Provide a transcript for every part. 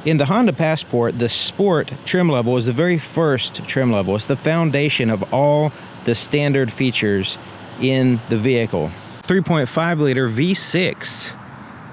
In the Honda Passport, the Sport trim level is the very first trim level. It's the foundation of all the standard features in the vehicle. 3.5 liter V6,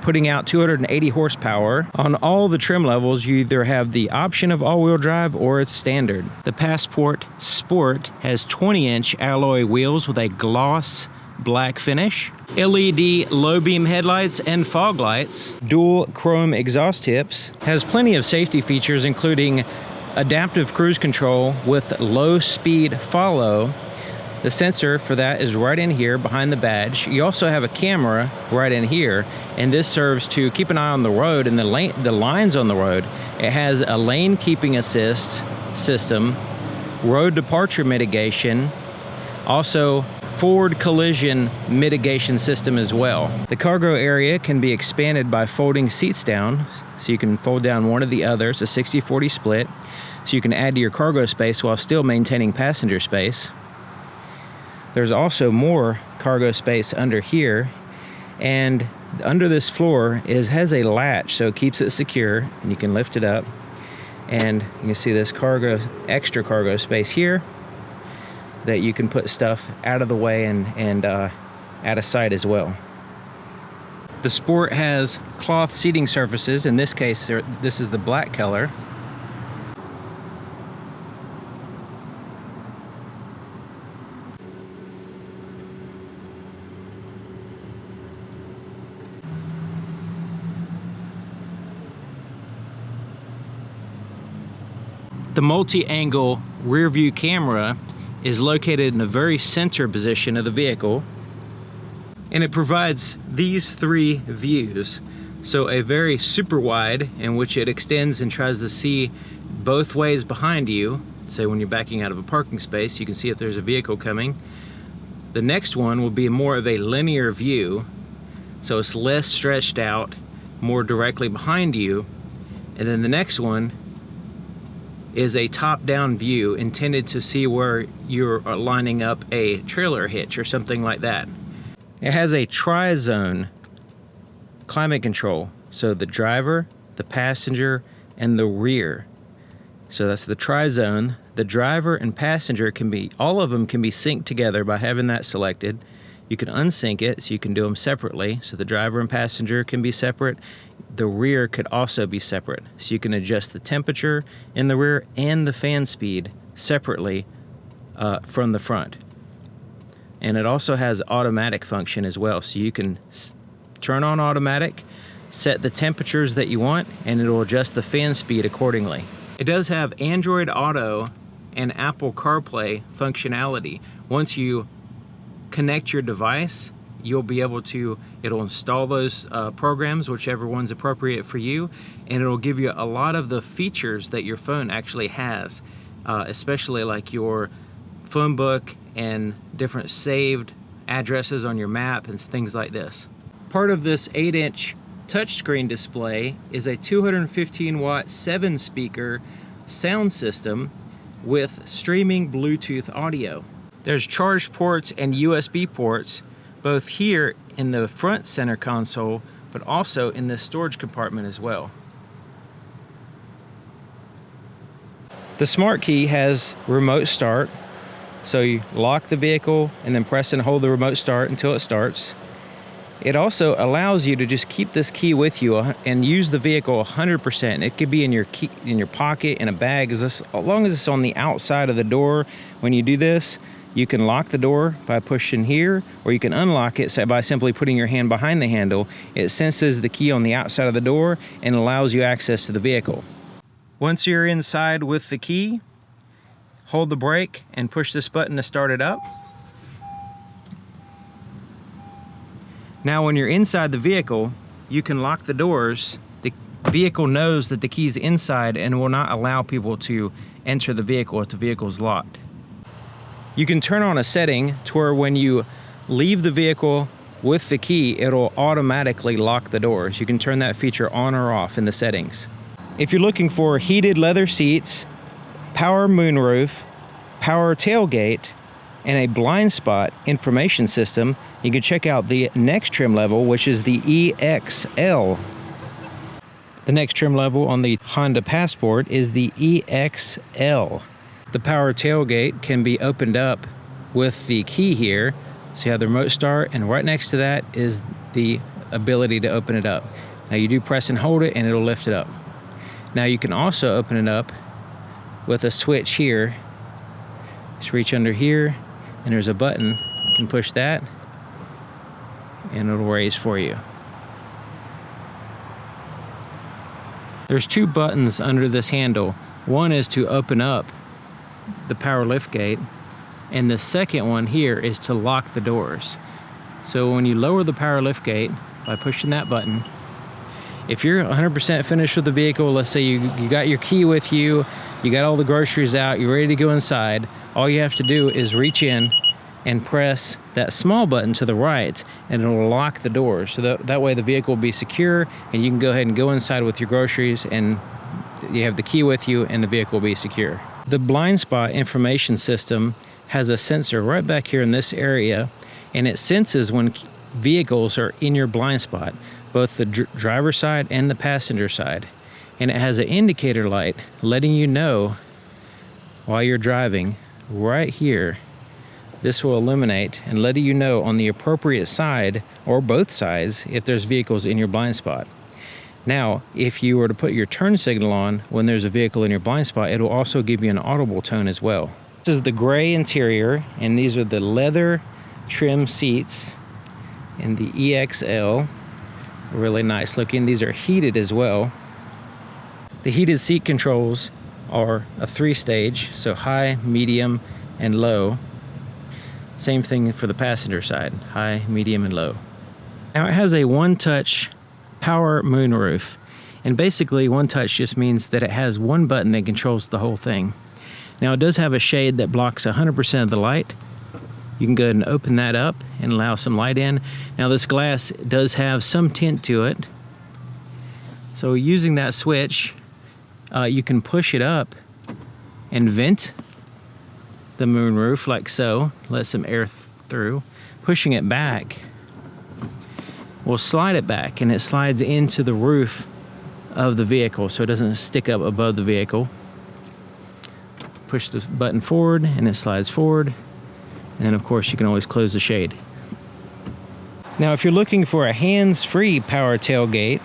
putting out 280 horsepower. On all the trim levels, you either have the option of all-wheel drive or it's standard. The Passport Sport has 20-inch alloy wheels with a gloss black finish, LED low beam headlights and fog lights, dual chrome exhaust tips, has plenty of safety features including adaptive cruise control with low speed follow. The sensor for that is right in here behind the badge. You also have a camera right in here, and this serves to keep an eye on the road and the lines on the road. It has a lane keeping assist system, road departure mitigation, also forward collision mitigation system as well. The cargo area can be expanded by folding seats down, so you can fold down one or the other. It's a 60-40 split, so you can add to your cargo space while still maintaining passenger space. There's also more cargo space under here, and under this floor has a latch, so it keeps it secure, and you can lift it up, and you can see this extra cargo space here that you can put stuff out of the way and out of sight as well. The Sport has cloth seating surfaces. In this case, this is the black color. The multi-angle rear view camera is located in the very center position of the vehicle, and it provides these three views. So a very super wide, in which it extends and tries to see both ways behind you. Say when you're backing out of a parking space, you can see if there's a vehicle coming. The next one will be more of a linear view, so it's less stretched out, more directly behind you. And then the next one is a top-down view intended to see where you're lining up a trailer hitch or something like that. It has a tri-zone climate control, so the driver, the passenger, and the rear. So that's the tri-zone. The driver and passenger all of them can be synced together by having that selected. You can unsync it, so you can do them separately, so the driver and passenger can be separate. The rear could also be separate, so you can adjust the temperature in the rear and the fan speed separately from the front. And it also has automatic function as well, so you can turn on automatic, set the temperatures that you want, and it'll adjust the fan speed accordingly. It does have Android Auto and Apple CarPlay functionality. Once you connect your device, you'll be able to, it'll install those programs, whichever one's appropriate for you, and it'll give you a lot of the features that your phone actually has, especially like your phone book and different saved addresses on your map and things like this. Part of this 8-inch touchscreen display is a 215-watt 7-speaker sound system with streaming Bluetooth audio. There's charge ports and USB ports both here in the front center console, but also in this storage compartment as well. The Smart Key has remote start, so you lock the vehicle and then press and hold the remote start until it starts. It also allows you to just keep this key with you and use the vehicle 100%. It could be in your pocket, in a bag, as long as it's on the outside of the door. When you do this, you can lock the door by pushing here, or you can unlock it by simply putting your hand behind the handle. It senses the key on the outside of the door and allows you access to the vehicle. Once you're inside with the key, hold the brake and push this button to start it up. Now when you're inside the vehicle, you can lock the doors. The vehicle knows that the key's inside and will not allow people to enter the vehicle if the vehicle's locked. You can turn on a setting to where when you leave the vehicle with the key, it'll automatically lock the doors. You can turn that feature on or off in the settings. If you're looking for heated leather seats, power moonroof, power tailgate, and a blind spot information system, you can check out the next trim level, which is the EXL. The next trim level on the Honda Passport is the EXL. The power tailgate can be opened up with the key here. So you have the remote start, and right next to that is the ability to open it up. Now you do press and hold it and it'll lift it up. Now you can also open it up with a switch here. Just reach under here and there's a button. You can push that and it'll raise for you. There's two buttons under this handle. One is to open up the power lift gate, and the second one here is to lock the doors. So when you lower the power lift gate by pushing that button, if you're 100% finished with the vehicle, let's say you got your key with you, you got all the groceries out, you're ready to go inside, all you have to do is reach in and press that small button to the right and it'll lock the doors. So that way the vehicle will be secure and you can go ahead and go inside with your groceries and you have the key with you and the vehicle will be secure. The blind spot information system has a sensor right back here in this area, and it senses when vehicles are in your blind spot, both the driver side and the passenger side. And it has an indicator light letting you know while you're driving right here. This will illuminate and letting you know on the appropriate side or both sides if there's vehicles in your blind spot. Now, if you were to put your turn signal on when there's a vehicle in your blind spot, it'll also give you an audible tone as well. This is the gray interior, and these are the leather trim seats in the EXL. Really nice looking. These are heated as well. The heated seat controls are a 3-stage, so high, medium, and low. Same thing for the passenger side, high, medium, and low. Now it has a one-touch power moonroof, and basically one touch just means that it has one button that controls the whole thing. Now it does have a shade that blocks 100% of the light. You can go ahead and open that up and allow some light in. Now this glass does have some tint to it, so using that switch you can push it up and vent the moonroof like so, let some air through. Pushing it back will slide it back, and it slides into the roof of the vehicle so it doesn't stick up above the vehicle. Push the button forward and it slides forward, and then of course you can always close the shade. Now if you're looking for a hands-free power tailgate,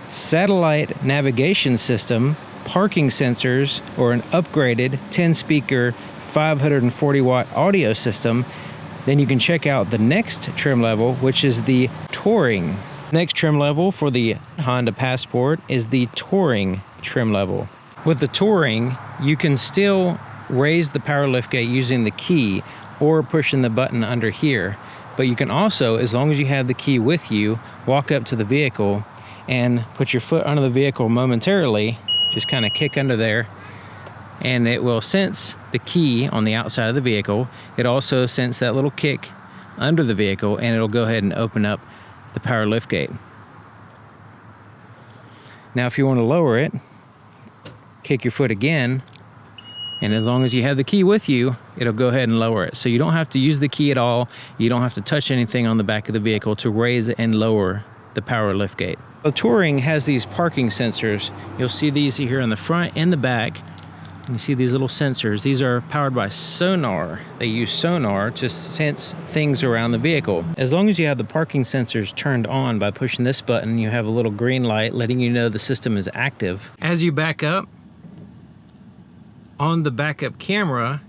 satellite navigation system, parking sensors, or an upgraded 10-speaker 540 watt audio system, then you can check out the next trim level, which is the Touring. Next trim level for the Honda Passport is the Touring trim level. With the Touring, you can still raise the power liftgate using the key or pushing the button under here, but you can also, as long as you have the key with you, walk up to the vehicle and put your foot under the vehicle momentarily, just kind of kick under there, and it will sense the key on the outside of the vehicle. It also senses that little kick under the vehicle, and it'll go ahead and open up the power liftgate. Now if you want to lower it, kick your foot again, and as long as you have the key with you, it'll go ahead and lower it. So you don't have to use the key at all. You don't have to touch anything on the back of the vehicle to raise and lower the power liftgate. The Touring has these parking sensors. You'll see these here in the front and the back. You see these little sensors. These are powered by sonar. They use sonar to sense things around the vehicle. As long as you have the parking sensors turned on by pushing this button, you have a little green light letting you know the system is active. As you back up, on the backup camera,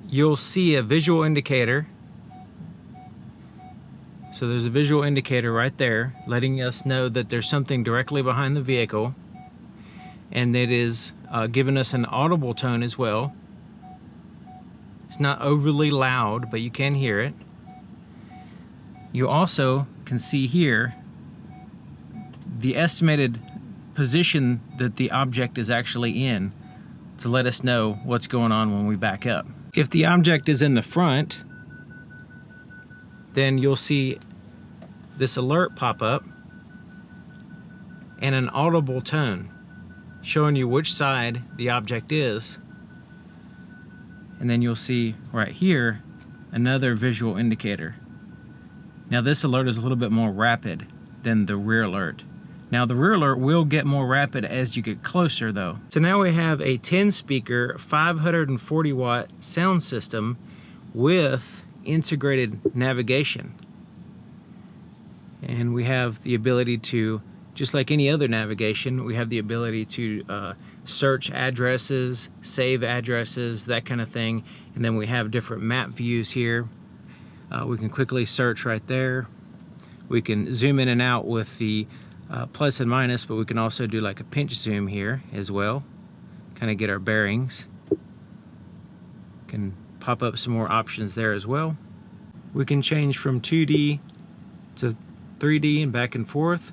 you'll see a visual indicator. So there's a visual indicator right there letting us know that there's something directly behind the vehicle, and it is giving us an audible tone as well. It's not overly loud, but you can hear it. You also can see here the estimated position that the object is actually in to let us know what's going on when we back up. If the object is in the front, then you'll see this alert pop up and an audible tone showing you which side the object is. And then you'll see right here another visual indicator. Now this alert is a little bit more rapid than the rear alert. Now the rear alert will get more rapid as you get closer though. So now we have a 10 speaker, 540 watt sound system with integrated navigation. And we have the ability to, just like any other navigation, we have the ability to search addresses, save addresses, that kind of thing. And then we have different map views here. We can quickly search right there. We can zoom in and out with the plus and minus, but we can also do like a pinch zoom here as well, kind of get our bearings. Can pop up some more options there as well. We can change from 2D to 3D and back and forth,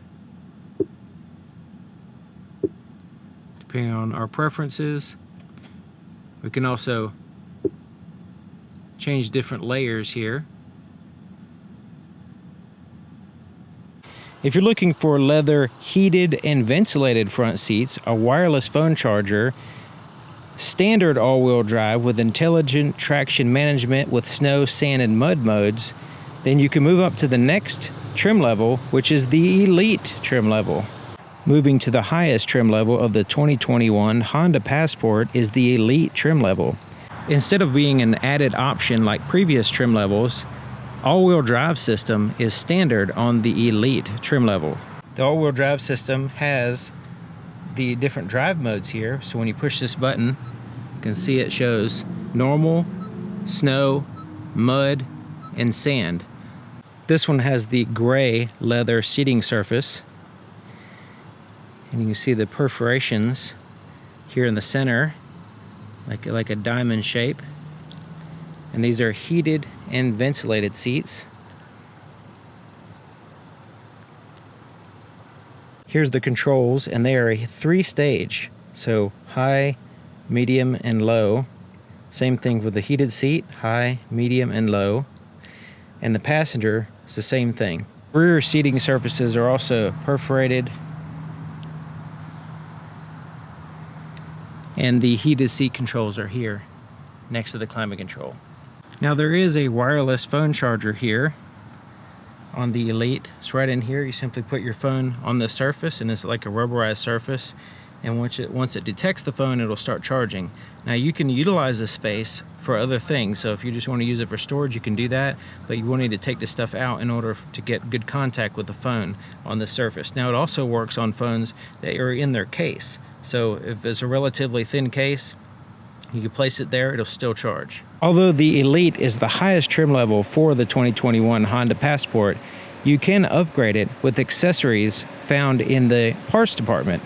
depending on our preferences. We can also change different layers here. If you're looking for leather heated and ventilated front seats, a wireless phone charger, standard all-wheel drive with intelligent traction management with snow, sand, and mud modes, then you can move up to the next trim level, which is the Elite trim level. Moving to the highest trim level of the 2021 Honda Passport is the Elite trim level. Instead of being an added option like previous trim levels, all-wheel drive system is standard on the Elite trim level. The all-wheel drive system has the different drive modes here. So when you push this button, you can see it shows normal, snow, mud, and sand. This one has the gray leather seating surface. And you can see the perforations here in the center, like a diamond shape. And these are heated and ventilated seats. Here's the controls, and they are a 3-stage. So high, medium, and low. Same thing with the heated seat, high, medium, and low. And the passenger is the same thing. Rear seating surfaces are also perforated. And the heated seat controls are here next to the climate control. Now there is a wireless phone charger here on the Elite. It's right in here. You simply put your phone on the surface, and it's like a rubberized surface. And once it detects the phone, it'll start charging. Now you can utilize this space for other things. So if you just want to use it for storage, you can do that. But you will need to take this stuff out in order to get good contact with the phone on the surface. Now it also works on phones that are in their case. So if it's a relatively thin case, you can place it there, it'll still charge. Although the Elite is the highest trim level for the 2021 Honda Passport, you can upgrade it with accessories found in the parts department.